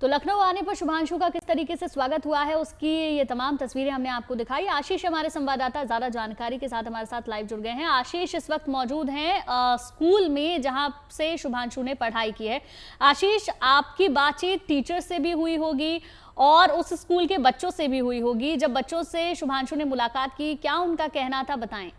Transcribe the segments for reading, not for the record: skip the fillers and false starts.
तो लखनऊ आने पर शुभांशु का किस तरीके से स्वागत हुआ है, उसकी ये तमाम तस्वीरें हमने आपको दिखाई। आशीष हमारे संवाददाता ज्यादा जानकारी के साथ हमारे साथ लाइव जुड़ गए हैं। आशीष इस वक्त मौजूद हैं स्कूल में जहां से शुभांशु ने पढ़ाई की है। आशीष, आपकी बातचीत टीचर से भी हुई होगी और उस स्कूल के बच्चों से भी हुई होगी। जब बच्चों से शुभांशु ने मुलाकात की, क्या उनका कहना था, बताएं।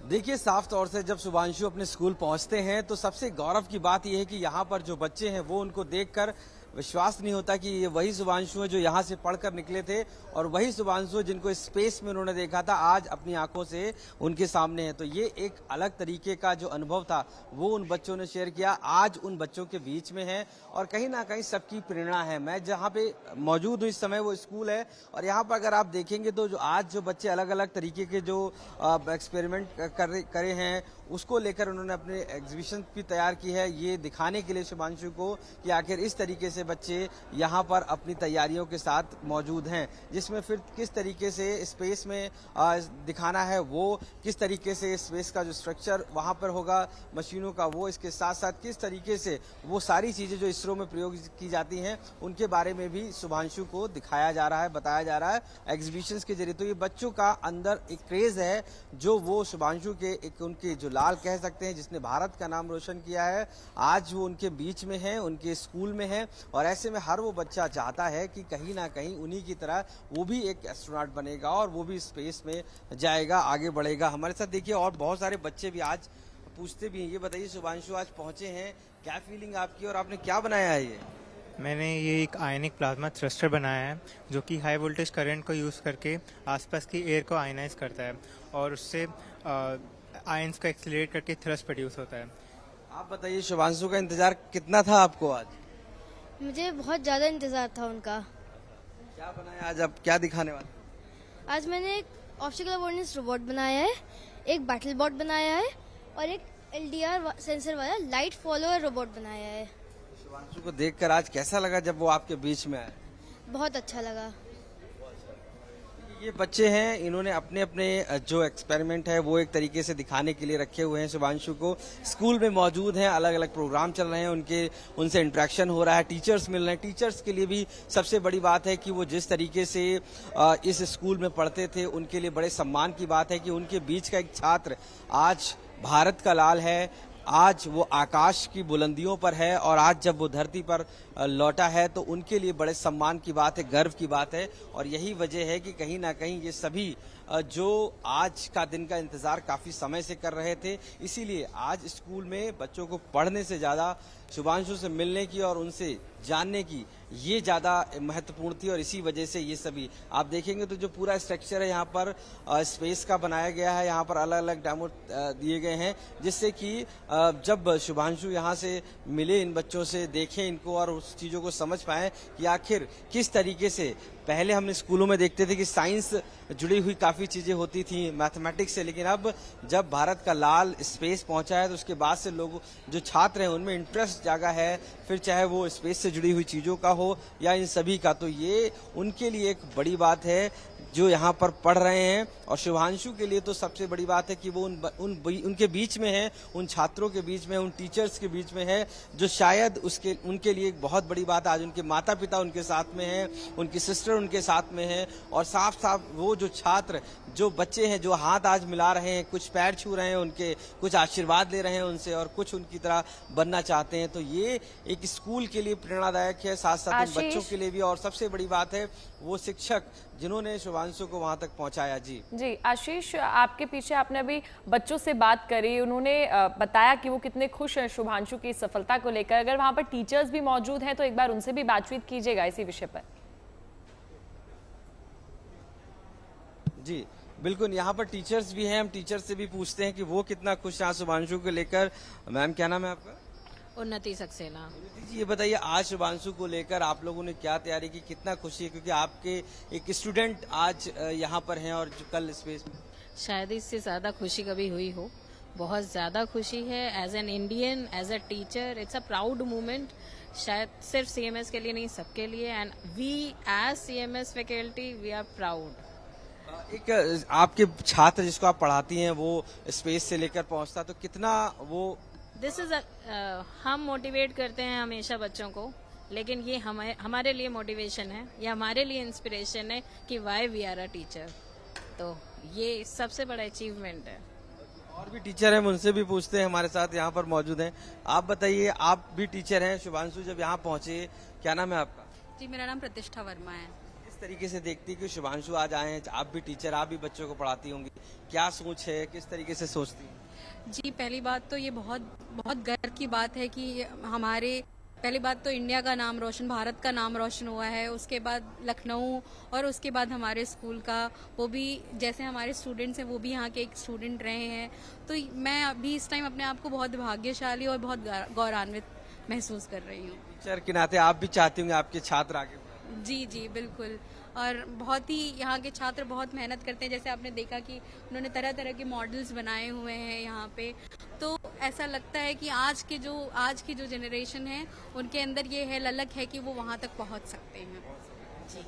देखिए, साफ तौर से जब शुभांशु अपने स्कूल पहुंचते हैं तो सबसे गौरव की बात यह है कि यहाँ पर जो बच्चे हैं वो उनको देखकर विश्वास नहीं होता कि ये वही शुभांशु है जो यहाँ से पढ़कर निकले थे और वही शुभांशु जिनको स्पेस में उन्होंने देखा था आज अपनी आंखों से उनके सामने है। तो ये एक अलग तरीके का जो अनुभव था वो उन बच्चों ने शेयर किया, आज उन बच्चों के बीच में है और कहीं ना कहीं सबकी प्रेरणा है। मैं जहाँ पे मौजूद हूँ इस समय वो स्कूल है और यहाँ पर अगर आप देखेंगे तो जो आज जो बच्चे अलग अलग तरीके के जो एक्सपेरिमेंट करे हैं उसको लेकर उन्होंने अपने एग्जीबिशन भी तैयार की है, ये दिखाने के लिए शुभांशु को कि आखिर इस तरीके से बच्चे यहाँ पर अपनी तैयारियों के साथ मौजूद हैं, जिसमें फिर किस तरीके से स्पेस में दिखाना है, वो किस तरीके से स्पेस का जो स्ट्रक्चर वहाँ पर होगा मशीनों का, वो इसके साथ साथ किस तरीके से वो सारी चीज़ें जो इसरो में प्रयोग की जाती हैं उनके बारे में भी शुभांशु को दिखाया जा रहा है, बताया जा रहा है एग्जीबिशंस के जरिए। तो ये बच्चों का अंदर एक क्रेज है जो वो शुभांशु के एक उनके जो लाल कह सकते हैं जिसने भारत का नाम रोशन किया है, आज वो उनके बीच में है, उनके स्कूल में है और ऐसे में हर वो बच्चा चाहता है कि कहीं ना कहीं उन्हीं की तरह वो भी एक एस्ट्रोनॉट बनेगा और वो भी स्पेस में जाएगा, आगे बढ़ेगा। हमारे साथ देखिए और बहुत सारे बच्चे भी आज पूछते भी हैं। ये बताइए शुभांशु आज पहुंचे हैं, क्या फीलिंग आपकी और आपने क्या बनाया है? ये मैंने ये एक आयनिक प्लाज्मा थ्रस्टर बनाया है जो कि हाई वोल्टेज करंट को यूज़ करके आसपास की एयर को आयनाइज करता है और उससे आयंस को एक्सीलरेट करके थ्रस्ट प्रोड्यूस होता है। आप बताइए शुभांशु का इंतजार कितना था आपको आज? मुझे बहुत ज़्यादा इंतज़ार था उनका। क्या बनाया आज, आप क्या दिखाने वाले? आज मैंने एक ऑप्टिकल अवेयरनेस रोबोट बनाया है, एक बैटल बॉट बनाया है और एक LDR सेंसर वाला लाइट फॉलोअर रोबोट बनाया है। शुभांशु को देखकर आज कैसा लगा जब वो आपके बीच में आए? बहुत अच्छा लगा। ये बच्चे हैं, इन्होंने अपने अपने जो एक्सपेरिमेंट है वो एक तरीके से दिखाने के लिए रखे हुए हैं शुभांशु को। स्कूल में मौजूद हैं, अलग अलग प्रोग्राम चल रहे हैं, उनसे इंटरेक्शन हो रहा है, टीचर्स मिल रहे हैं। टीचर्स के लिए भी सबसे बड़ी बात है कि वो जिस तरीके से इस स्कूल में पढ़ते थे उनके लिए बड़े सम्मान की बात है कि उनके बीच का एक छात्र आज भारत का लाल है, आज वो आकाश की बुलंदियों पर है और आज जब वो धरती पर लौटा है तो उनके लिए बड़े सम्मान की बात है, गर्व की बात है। और यही वजह है कि कहीं ना कहीं ये सभी जो आज का दिन का इंतजार काफी समय से कर रहे थे, इसीलिए आज स्कूल में बच्चों को पढ़ने से ज्यादा शुभांशु से मिलने की और उनसे जानने की ये ज्यादा महत्वपूर्ण थी और इसी वजह से ये सभी आप देखेंगे तो जो पूरा स्ट्रक्चर है यहाँ पर स्पेस का बनाया गया है, यहाँ पर अलग अलग डेमो दिए गए हैं जिससे कि जब शुभांशु यहाँ से मिले इन बच्चों से, देखें इनको और उस चीजों को समझ पाए कि आखिर किस तरीके से पहले हमने स्कूलों में देखते थे कि साइंस जुड़ी हुई काफी चीजें होती थी मैथमेटिक्स से, लेकिन अब जब भारत का लाल स्पेस पहुंचा है तो उसके बाद से लोग जो छात्र हैं उनमें इंटरेस्ट जागा है, फिर चाहे वो स्पेस से जुड़ी हुई चीजों का हो या इन सभी का। तो ये उनके लिए एक बड़ी बात है जो यहाँ पर पढ़ रहे हैं और शुभांशु के लिए तो सबसे बड़ी बात है कि वो उनके बीच में है, उन छात्रों के बीच में, उन टीचर्स के बीच में है जो शायद उनके लिए एक बहुत बड़ी बात है। आज उनके माता पिता उनके साथ में हैं, उनकी सिस्टर उनके साथ में है और साफ साफ वो जो छात्र जो बच्चे हैं जो हाथ आज मिला रहे हैं, कुछ पैर छू रहे हैं उनके, कुछ आशीर्वाद ले रहे हैं उनसे और कुछ उनकी तरह बनना चाहते हैं। तो ये एक स्कूल के लिए प्रेरणादायक है, साथ साथ उन बच्चों के लिए भी। और सबसे बड़ी बात है वो शिक्षक जिन्होंने शुभांशु को वहां तक पहुंचाया। जी आशीष, आपके पीछे आपने अभी बच्चों से बात करी, उन्होंने बताया कि वो कितने खुश हैं शुभांशु की सफलता को लेकर। अगर वहां पर टीचर्स भी मौजूद हैं तो एक बार उनसे भी बातचीत कीजिएगा इसी विषय पर। जी बिल्कुल, यहाँ पर टीचर्स भी हैं, हम टीचर्स से भी पूछते हैं कि वो कितना खुश हैं शुभांशु को लेकर। मैम क्या नाम है आपका? उन्नति सक्सेना। जी ये बताइए आज शुभांशु को लेकर आप लोगों ने क्या तैयारी की, कितना खुशी है क्योंकि आपके एक स्टूडेंट आज यहाँ पर हैं और कल स्पेस में? शायद इससे ज्यादा खुशी कभी हुई हो, बहुत ज्यादा खुशी है। As an Indian, as a teacher, it's a proud moment. शायद सिर्फ CMS के लिए नहीं, सबके लिए। And we as CMS faculty we are proud. एक आपके छात्र जिसको आप पढ़ाती हैं वो स्पेस से लेकर पहुंचता, तो कितना वो दिस इज हम मोटिवेट करते हैं हमेशा बच्चों को, लेकिन ये हमारे लिए मोटिवेशन है, ये हमारे लिए इंस्पिरेशन है कि why we are a teacher. तो ये सबसे बड़ा अचीवमेंट है। और भी टीचर हैं, उनसे भी पूछते हैं, हमारे साथ यहाँ पर मौजूद हैं। आप बताइए, आप भी टीचर हैं। शुभांशु जब यहाँ पहुंचे, क्या नाम है आपका? जी, मेरा नाम प्रतिष्ठा वर्मा है। किस तरीके से देखती कि शुभांशु आज आए हैं? आप भी टीचर, आप भी बच्चों को पढ़ाती होंगी, क्या सोच है, किस तरीके से सोचती हैं? जी, पहली बात तो ये बहुत बहुत गर्व की बात है कि हमारे पहली बात तो इंडिया का नाम रोशन, भारत का नाम रोशन हुआ है, उसके बाद लखनऊ और उसके बाद हमारे स्कूल का, वो भी जैसे हमारे स्टूडेंट्स हैं वो भी यहाँ के एक स्टूडेंट रहे हैं। तो मैं अभी इस टाइम अपने आप को बहुत भाग्यशाली और बहुत गौरवान्वित महसूस कर रही हूँ। टीचर के नाते आप भी चाहती होंगे आपके छात्र आगे बढ़ें। जी जी बिल्कुल, और बहुत ही यहाँ के छात्र बहुत मेहनत करते हैं। जैसे आपने देखा कि उन्होंने तरह तरह के मॉडल्स बनाए हुए हैं यहाँ पे, तो ऐसा लगता है कि आज की जो जनरेशन है उनके अंदर ये है, ललक है कि वो वहाँ तक पहुँच सकते हैं। जी,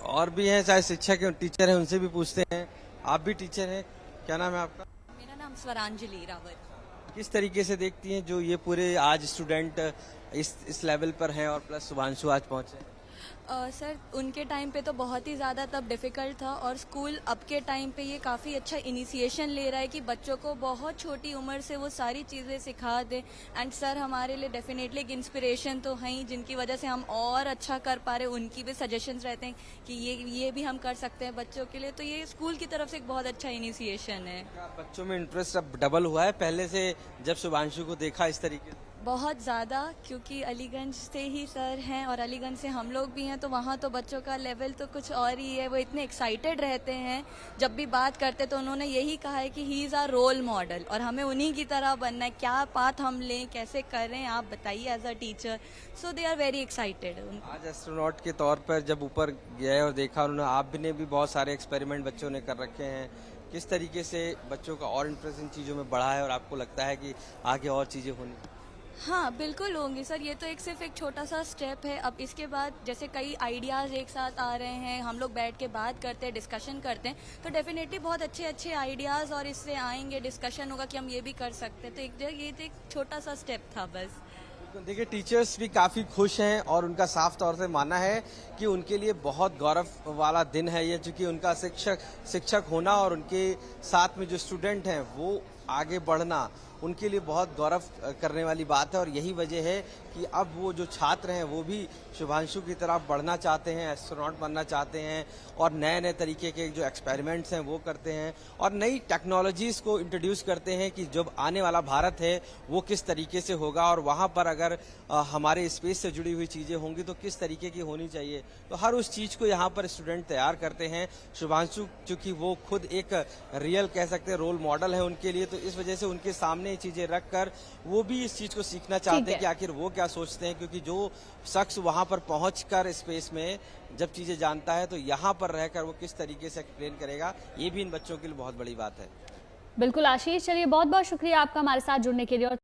और भी हैं, चाहे शिक्षक हैं, टीचर हैं, उनसे भी पूछते हैं। आप भी टीचर हैं, क्या नाम है आपका? मेरा नाम स्वरांजलि रावत। किस तरीके से देखती हैं जो ये पूरे आज स्टूडेंट इस लेवल पर हैं और प्लस शुभांशु आज पहुंचे? सर, उनके टाइम पे तो बहुत ही ज़्यादा तब डिफ़िकल्ट था, और स्कूल अब के टाइम पे ये काफ़ी अच्छा इनिशिएशन ले रहा है कि बच्चों को बहुत छोटी उम्र से वो सारी चीज़ें सिखा दे। एंड सर हमारे लिए डेफिनेटली एक इंस्पिरेशन तो हैं ही, जिनकी वजह से हम और अच्छा कर पा रहे। उनकी भी सजेशंस रहते हैं कि ये भी हम कर सकते हैं बच्चों के लिए। तो ये स्कूल की तरफ से एक बहुत अच्छा इनिशिएशन है। बच्चों में इंटरेस्ट अब डबल हुआ है पहले से, जब शुभांशु को देखा इस तरीके से? बहुत ज़्यादा, क्योंकि अलीगंज से ही सर हैं और अलीगंज से हम लोग भी हैं, तो वहाँ तो बच्चों का लेवल तो कुछ और ही है। वो इतने एक्साइटेड रहते हैं, जब भी बात करते तो उन्होंने यही कहा है कि he is our role model और हमें उन्हीं की तरह बनना है। क्या पाथ हम लें, कैसे करें, आप बताइए as a teacher. So they are very excited. आज एस्ट्रोनॉट के तौर पर जब ऊपर गए और देखा उन्होंने, आप ने भी बहुत सारे एक्सपेरिमेंट बच्चों ने कर रखे हैं, किस तरीके से बच्चों का और इंटरेस्ट इन चीज़ों में बढ़ा है और आपको लगता है कि आगे और चीज़ें होनी? हाँ बिल्कुल होंगी सर, ये तो सिर्फ एक छोटा सा स्टेप है। अब इसके बाद जैसे कई आइडियाज़ एक साथ आ रहे हैं, हम लोग बैठ के बात करते हैं, डिस्कशन करते हैं, तो डेफिनेटली बहुत अच्छे अच्छे आइडियाज़ और इससे आएंगे, डिस्कशन होगा कि हम ये भी कर सकते हैं। तो ये तो एक छोटा सा स्टेप था बस। देखिए, टीचर्स भी काफ़ी खुश हैं और उनका साफ तौर से मानना है कि उनके लिए बहुत गौरव वाला दिन है ये, चूँकि उनका शिक्षक होना और उनके साथ में जो स्टूडेंट हैं वो आगे बढ़ना उनके लिए बहुत गौरव करने वाली बात है। और यही वजह है कि अब वो जो छात्र हैं वो भी शुभांशु की तरफ बढ़ना चाहते हैं, एस्ट्रोनॉट बनना चाहते हैं और नए नए तरीके के जो एक्सपेरिमेंट्स हैं वो करते हैं और नई टेक्नोलॉजीज़ को इंट्रोड्यूस करते हैं कि जब आने वाला भारत है वो किस तरीके से होगा और वहाँ पर अगर हमारे स्पेस से जुड़ी हुई चीज़ें होंगी तो किस तरीके की होनी चाहिए। तो हर उस चीज़ को यहाँ पर स्टूडेंट तैयार करते हैं। शुभांशु चूँकि वो खुद एक रियल कह सकते हैं रोल मॉडल है उनके लिए, तो इस वजह से उनके सामने चीजें रखकर वो भी इस चीज को सीखना चाहते हैं कि आखिर वो क्या सोचते हैं, क्योंकि जो शख्स वहां पर पहुंचकर स्पेस में जब चीजें जानता है तो यहाँ पर रहकर वो किस तरीके से एक्सप्लेन करेगा, ये भी इन बच्चों के लिए बहुत बड़ी बात है। बिल्कुल आशीष, चलिए बहुत बहुत शुक्रिया आपका हमारे साथ जुड़ने के लिए। और